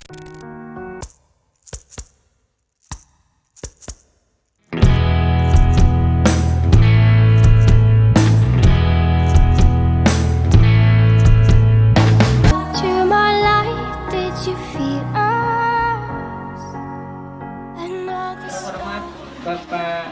To my life, did you feel us? Another Terhormat Bapak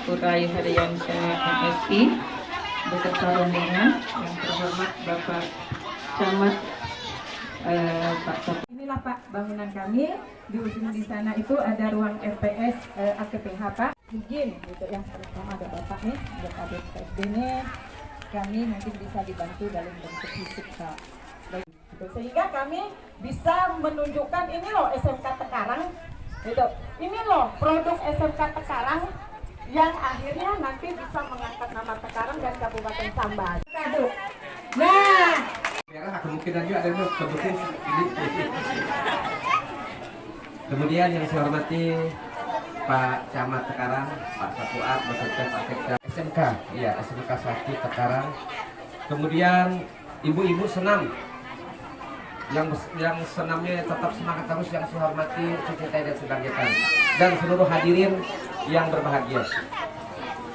Urai Hadiansyah MSI beserta rombongan, yang terhormat Bapak Camat Pak Sop. Inilah Pak bangunan kami. Di ujung di sana itu ada ruang RPS AKPH Pak. Izin gitu yang pertama ada Bapak nih, buat adik PSD-nya. Kami mungkin bisa dibantu dalam bentuk fisik Pak. Gitu. Sehingga kami bisa menunjukkan ini loh SMK Tekarang. Gitu. Ini loh produk SMK Tekarang yang akhirnya nanti bisa mengangkat nama Tekarang dan Kabupaten Sambas. Aduh. Nah, Merah kemungkinan juga ada kebetulan ini. Kemudian yang saya hormati Pak Camat Tekarang, Pak Sapuat, beserta Pak Sekda SMK, iya SMK 1 Tekarang. Kemudian ibu-ibu senam yang senamnya tetap semangat terus, yang saya hormati Cici Teh dan Sudarjetan, dan seluruh hadirin yang berbahagia.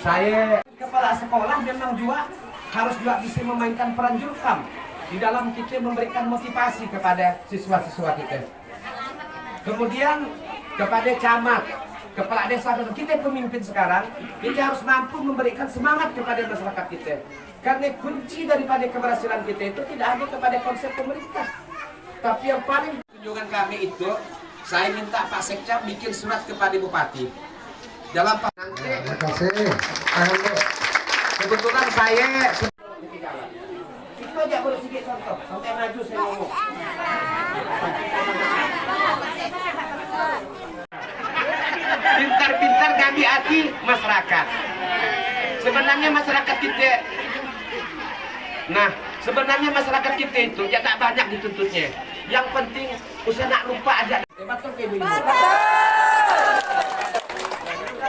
Saya kepala sekolah memang juga harus juga bisa memainkan peran jurkam di dalam kita memberikan motivasi kepada siswa-siswa kita. Kemudian kepada camat, kepala desa, kita pemimpin sekarang, kita harus mampu memberikan semangat kepada masyarakat kita. Karena kunci daripada keberhasilan kita itu tidak hanya kepada konsep pemerintah, tapi yang paling kunjungan kami itu, saya minta Pak Sekda bikin surat kepada Bupati. Dalam nanti, Terima kasih. kebetulan saya itu aja boleh sedikit contoh, sampai maju saya ngomong. Pintar-pintar kami hati masyarakat. Sebenarnya masyarakat kita, sebenarnya masyarakat kita itu ya tak banyak dituntutnya. Yang penting usah nak lupa aja. Betul ke ibu?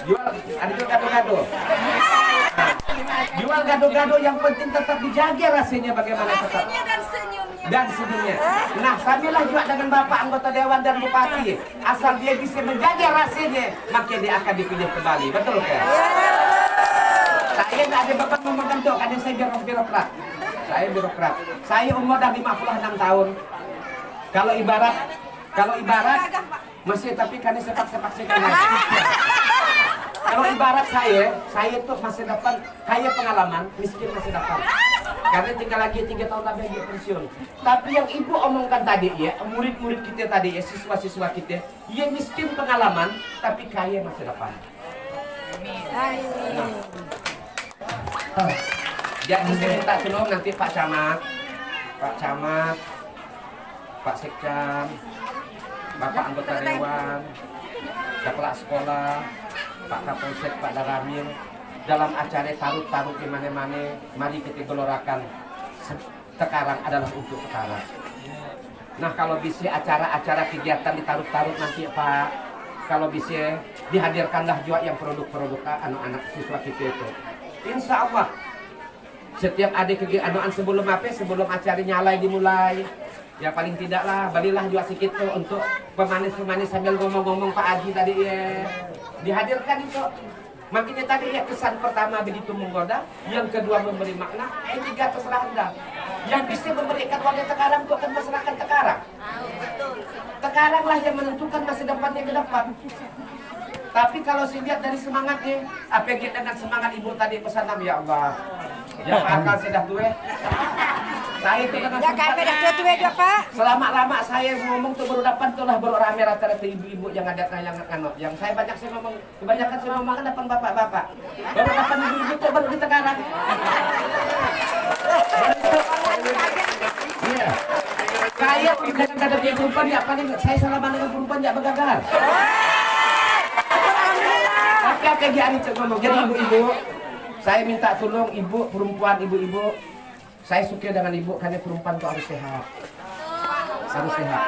Jual, ada juga gado-gado. Jual gado-gado, yang penting tetap dijaga rasanya bagaimana tetap. Dan senyumnya. Nah, samilah juga dengan Bapak anggota Dewan dan Bupati. Asal dia bisa menjaga rasanya, maka dia akan dipilih kembali. Betul kan? Saya nggak ada beban memegang tuh, karena saya birokrat. Saya birokrat. Saya umur dah 56 tahun. Kalau ibarat masih, tapi karena sepak-sepak saya. Kalau ibarat saya itu masih dapat kaya pengalaman, miskin masih dapat. Karena tinggal lagi 3 tahun lagi dia pensiun. Tapi yang ibu omongkan tadi ya, murid-murid kita tadi ya, siswa-siswa kita, dia miskin pengalaman, tapi kaya masih dapat. Jadi saya minta tolong nanti Pak Camat, Pak Sekda, Bapak anggota Dewan, kepala sekolah, Pak Kapolsek, Pak Daramil, dalam acara tarut-tarut di mana-mana, mari kita gelorakan Tekarang adalah untuk Tekarang. Nah, kalau bisa acara-acara kegiatan di tarut-tarut nanti Pak, kalau bisa dihadirkanlah juga yang produk-produk anak-anak siswa kita itu. Insya Allah setiap ada kegiatan sebelum acara nyalai dimulai, ya paling tidaklah balilah juga sedikit tuh untuk pemanis-pemanis sambil ngomong-ngomong Pak Haji tadi ya. Dihadirkan itu. Makanya tadi ya kesan pertama begitu menggoda, yang kedua memberi makna, ketiga terserah Anda. Yang bisa memberikan warga Tekarang itu akan masyarakat Tekarang. Tekaranglah yang menentukan masa depannya ke depan. Tapi kalau saya lihat dari semangatnya, apalagi dengan semangat ibu tadi pesan ya Allah. Ya akal sudah tua. Saya itu dengan Pak. selama-lama saya ngomong tuh baru dapat tuh lah, baru rame rata-rata ibu-ibu yang ada yang saya banyak saya ngomong, kebanyakan saya ngomong kan depan bapak-bapak. Baru dapat ibu-ibu tuh baru di Tekarang. Iya. Saya dengan ada perempuan ya paling saya selama dengan perempuan ya begagal. Tapi apa yang itu ngomong, jadi ibu-ibu, saya minta tolong ibu perempuan, ibu-ibu, saya suka dengan ibu karena perempuan itu harus sehat. Harus sehat.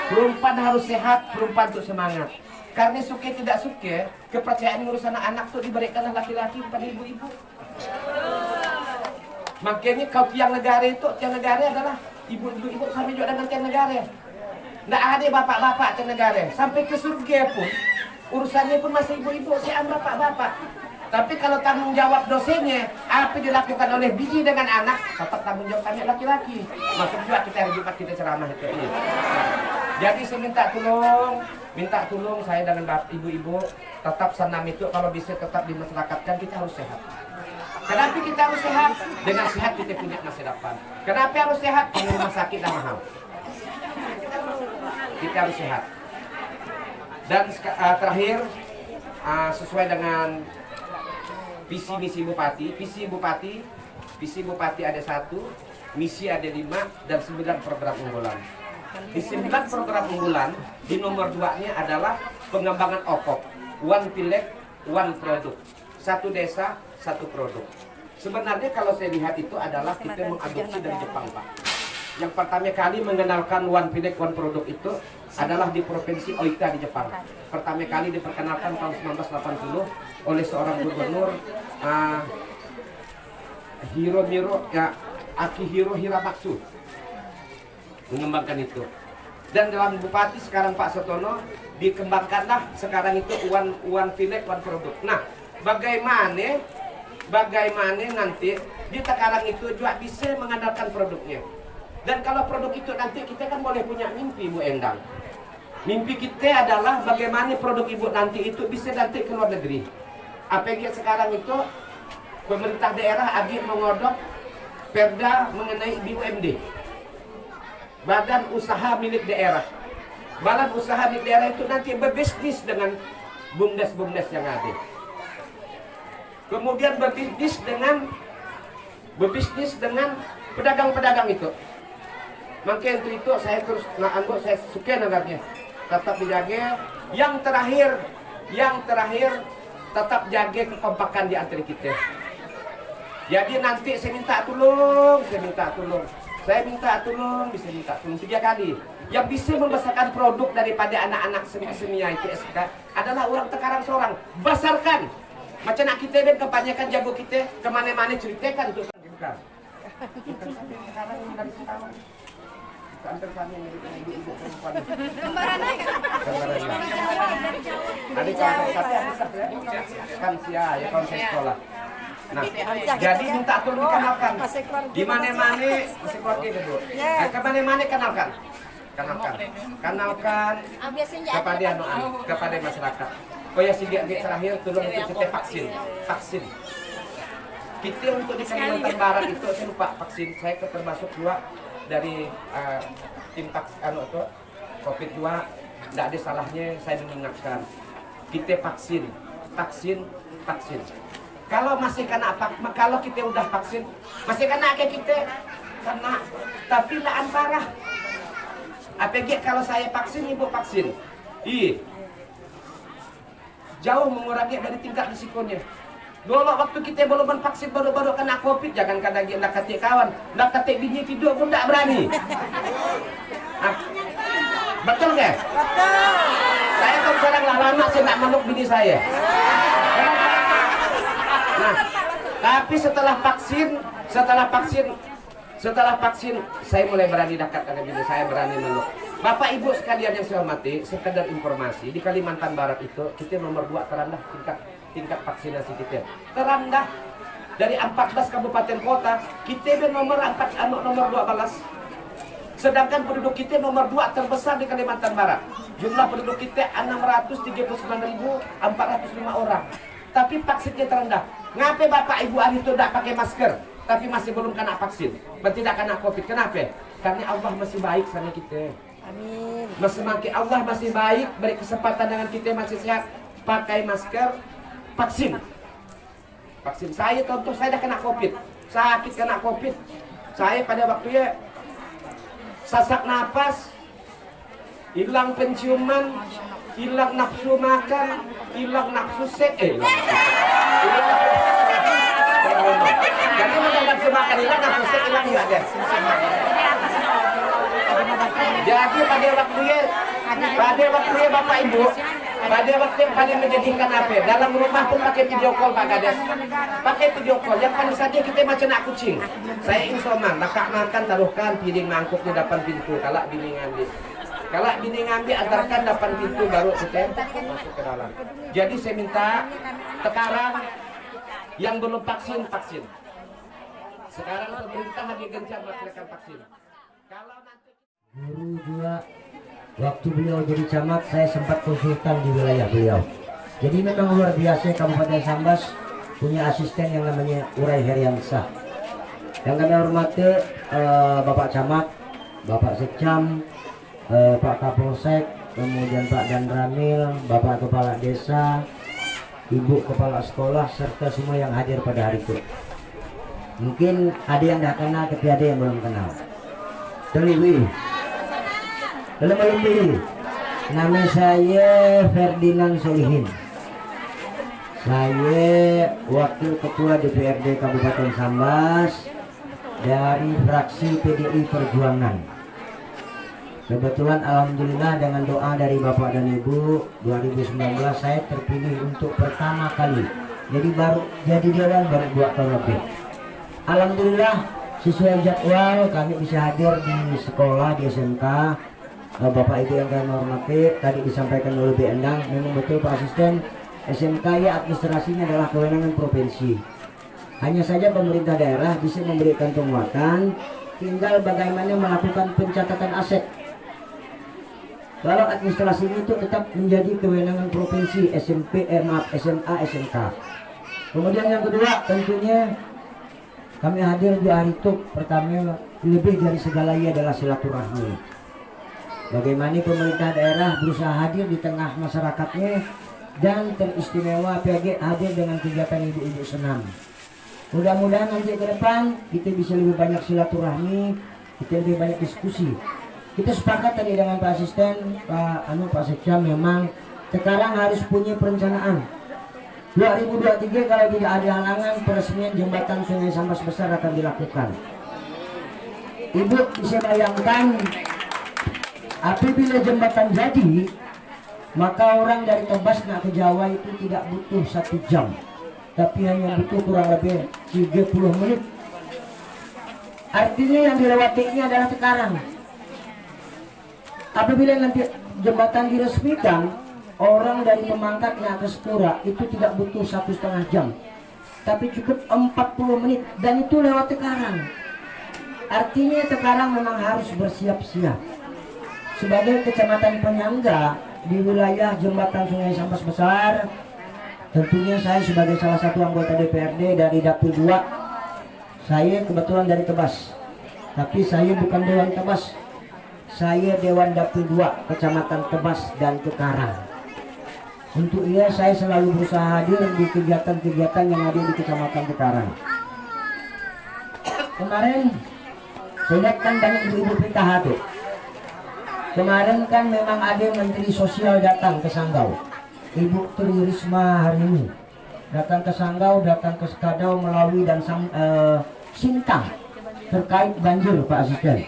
Perempuan harus sehat, perempuan itu semangat. Karena suka tidak suka, kepercayaan ngurus anak-anak itu diberikan laki-laki kepada ibu-ibu. Makanya kalau tiang negara itu, tiang negara adalah ibu-ibu sama juga dengan tiang negara. Nggak ada bapak-bapak ke negara. Sampai ke surga pun, urusannya pun masih ibu-ibu, sian bapak-bapak. Tapi kalau tanggung jawab dosennya, apa dilakukan oleh bini dengan anak, tetap tanggung jawab kami laki-laki. Masuk juga kita hari Jumat kita ceramah itu. Jadi saya minta tolong saya dengan ibu-ibu tetap senam itu kalau bisa tetap dimasyarakatkan, kita harus sehat. Kenapa kita harus sehat? Dengan sehat kita punya masa depan. Kenapa harus sehat? Karena rumah sakit dah mahal. Kita harus sehat. Dan terakhir sesuai dengan visi misi Bupati, visi Bupati ada 1, misi ada 5 dan 9 program unggulan. Di 9 program unggulan, di nomor 2-nya adalah pengembangan OPOP, one pileg, one produk, 1 desa, 1 produk. Sebenarnya kalau saya lihat itu adalah kita mengadopsi dari Jepang, Pak. Yang pertama kali mengenalkan one pileg, one produk itu adalah di Provinsi Oita di Jepang. Pertama kali diperkenalkan tahun 1980 oleh seorang gubernur Akihiro Hiramatsu mengembangkan itu. Dan dalam Bupati sekarang Pak Setono dikembangkanlah sekarang itu one pileg, one produk. Nah, bagaimana nanti di sekarang itu juga bisa mengandalkan produknya. Dan kalau produk itu nanti kita kan boleh punya mimpi, Bu Endang. Mimpi kita adalah bagaimana produk ibu nanti itu bisa nanti ke luar negeri. APG sekarang itu pemerintah daerah lagi mengodok perda mengenai BUMD, Badan Usaha Milik Daerah. Badan Usaha Milik Daerah itu nanti berbisnis dengan bumdes-bumdes yang ada. Kemudian berbisnis dengan pedagang-pedagang itu. Maka itu saya terus saya suka negaranya. Tetap dijaga. Yang terakhir tetap jaga kekompakan di antara kita. Jadi nanti saya minta tolong, bisa minta tolong 3 kali. Yang bisa membesarkan produk daripada anak-anak seni-seni itu SK adalah orang Tekarang seorang. Besarkan. Macam nak kita dan kebanyakan jago kita kemana-mana ceritakan untuk bukan. Antar kami ibu-ibu perempuan. Gambaran aja. Adik kan ya konsep sekolah. Nah, jadi minta tolong dikenalkan. Di mana-mana masih keluarga dulu. Kemana-mana kenalkan kepada masyarakat. Oh ya, terakhir tolong untuk kita vaksin. Kita untuk di Kalimantan Barat itu saya lupa vaksin. Saya termasuk juga dari tim COVID-2. Tidak ada salahnya saya mengingatkan. Kita vaksin. Kalau masih kalau kita udah vaksin, masih kena kayak kita kena, tapi lah parah. APG kalau saya vaksin, ibu vaksin, jauh mengurangi dari tingkat risikonya. Dulu waktu kita belum vaksin baru-baru kena COVID, jangan lagi nak katik kawan, nak katik bini tidur pun tak berani. Betul ke? Betul. Saya kan sekarang lama saya nak meluk bini saya. Nah, tapi setelah vaksin saya mulai berani dekat dengan bini saya, berani meluk. Bapak Ibu sekalian yang saya hormati, sekedar informasi, di Kalimantan Barat itu kita nomor 2 terendah tingkat vaksinasi kita. Terendah dari 14 kabupaten kota, kita nomor 12. Sedangkan penduduk kita nomor 2 terbesar di Kalimantan Barat. Jumlah penduduk kita 639.405 orang. Tapi vaksinnya terendah. Ngapa Bapak Ibu hari itu tidak pakai masker, tapi masih belum kena vaksin, tidak kena COVID? Kenapa? Karena Allah masih baik sama kita. Amin. Allah masih baik, beri kesempatan dengan kita masih sehat, pakai masker, vaksin. Saya contoh, saya dah kena COVID, sakit kena COVID. Saya pada waktunya sesak napas, hilang penciuman, hilang nafsu makan, hilang nafsu seks. Jadi macam nafsu makan hilang, nafsu seks hilang enggak deh. Jadi pada waktunya Bapak Ibu, pada waktu yang paling menjadikan apa? Dalam rumah pun pakai video call Pak Kades. Pakai video call, yang paling saja kita macam nak kucing. Saya insoman, bakak makan taruhkan piring mangkuk di depan pintu, kalak bini ngambil. Kalau bini ngambil antarkan depan pintu baru kita masuk ke dalam. Jadi saya minta sekarang yang belum vaksin vaksin. Sekarang pemerintah lagi gencar melaksanakan vaksin. Kalau nanti Guru juga waktu beliau jadi camat saya sempat konsultan di wilayah beliau. Jadi memang luar biasa Kabupaten Sambas punya asisten yang namanya Urai Heriansyah. Yang kami hormati Bapak Camat, Bapak Sekcam, Pak Kapolsek, kemudian Pak Dandramil, Bapak Kepala Desa, Ibu Kepala Sekolah, serta semua yang hadir pada hari itu. Mungkin ada yang dah kenal, tapi ada yang belum kenal. Terliwi, nama saya Ferdinand Solihin. Saya Wakil Ketua DPRD Kabupaten Sambas dari fraksi PDI Perjuangan. Kebetulan alhamdulillah dengan doa dari Bapak dan Ibu 2019 saya terpilih untuk pertama kali. Jadi baru jadi dewan baru 2 tahun lebih. Alhamdulillah sesuai jadwal kami bisa hadir di sekolah di SMK. Bapak Ibu yang kami hormati, tadi disampaikan oleh Bu Endang, memang betul Pak Asisten, SMK ya administrasinya adalah kewenangan provinsi. Hanya saja pemerintah daerah bisa memberikan penguatan, tinggal bagaimana melakukan pencatatan aset. Kalau administrasi itu tetap menjadi kewenangan provinsi, SMA, SMK. Kemudian yang kedua tentunya kami hadir di hari itu pertama lebih dari segalanya adalah silaturahmi. Bagaimana pemerintah daerah berusaha hadir di tengah masyarakatnya dan teristimewa PG hadir dengan kegiatan ibu-ibu senam. Mudah-mudahan nanti ke depan kita bisa lebih banyak silaturahmi, kita lebih banyak diskusi. Kita sepakat tadi dengan Pak Asisten, Pak Sekcam memang sekarang harus punya perencanaan. 2023 kalau tidak ada halangan peresmian jembatan Sungai Sambas Besar akan dilakukan. Ibu bisa bayangkan apabila jembatan jadi, maka orang dari Tebas nak ke Jawa itu tidak butuh 1 jam, tapi hanya butuh kurang lebih 30 menit. Artinya yang dilewati ini adalah sekarang. Apabila nanti jembatan diresmikan, orang dari Pemangkat nak ke Sepura itu tidak butuh 1,5 jam, tapi cukup 40 menit, dan itu lewat sekarang. Artinya sekarang memang harus bersiap-siap. Sebagai kecamatan penyangga di wilayah jembatan Sungai Sambas Besar, tentunya saya sebagai salah satu anggota DPRD dari Dapil 2, saya kebetulan dari Tebas, tapi saya bukan Dewan Tebas, saya Dewan Dapil 2 Kecamatan Tebas dan Kekarang. Untuk ia saya selalu berusaha hadir di kegiatan-kegiatan yang ada di Kecamatan Kekarang. Kemarin saya lihat kan banyak ibu-ibu PKH tuh. Kemarin kan memang ada Menteri Sosial datang ke Sanggau, Ibu Tri Risma hari ini datang ke Sanggau, datang ke Sekadau melalui dan Sintang terkait banjir Pak Asisten.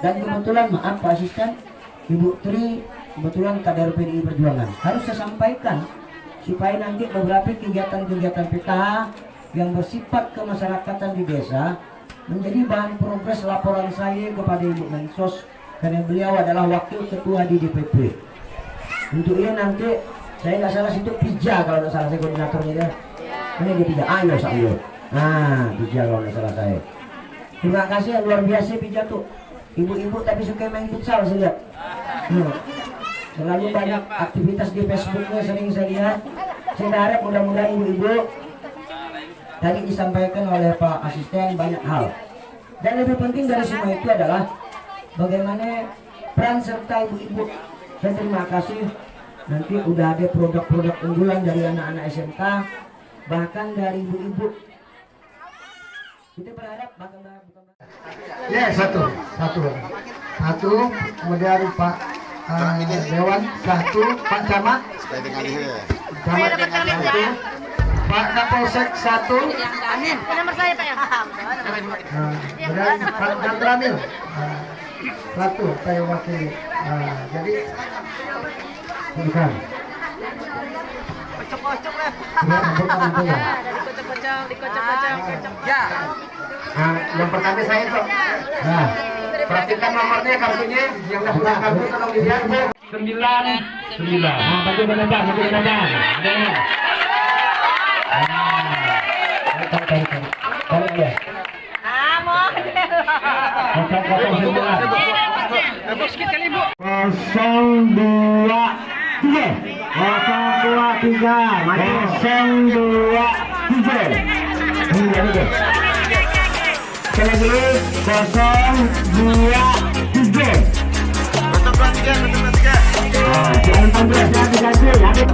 Dan kebetulan maaf Pak Asisten, Ibu Tri kebetulan kader PDI Perjuangan. Harus saya sampaikan supaya nanti beberapa kegiatan-kegiatan PKH yang bersifat kemasyarakatan di desa menjadi bahan progres laporan saya kepada Ibu Mensos, karena beliau adalah wakil ketua di DPP. Untuk ini nanti saya nggak salah situ Pija kalau nggak salah saya koordinatornya dia. Ini dia Pija, ayo saya. Nah Pija kalau nggak salah saya. Terima kasih luar biasa Pija tuh. Ibu-ibu tapi suka main futsal saya lihat. Selalu banyak aktivitas di Facebooknya sering saya lihat. Saya harap mudah-mudahan ibu-ibu tadi disampaikan oleh Pak Asisten banyak hal. Dan lebih penting dari semua itu adalah bagaimana peran serta ibu-ibu. Saya terima kasih nanti udah ada produk-produk unggulan dari anak-anak SMK, bahkan dari ibu-ibu. Kita berharap bahkan ya satu, kemudian Pak Dewan satu, Pak Camat, Camat satu, Pak Kapolsek satu, Nomor saya Pak ya. kemudian Pak Dandramil satu, saya wakili. Jadi bukan. Kocok-kocok lah. Ya. Yang pertama saya itu. Nah, Perhatikan nomornya, kartunya. Yang dah pulang kartu tolong dilihat, Bu. 99. Nah, bagaimana Bang? Bagaimana Bang? Tarik ya. Kosong sembilan. 023. Sekali lagi 023. Jangan 14 ya, diganti.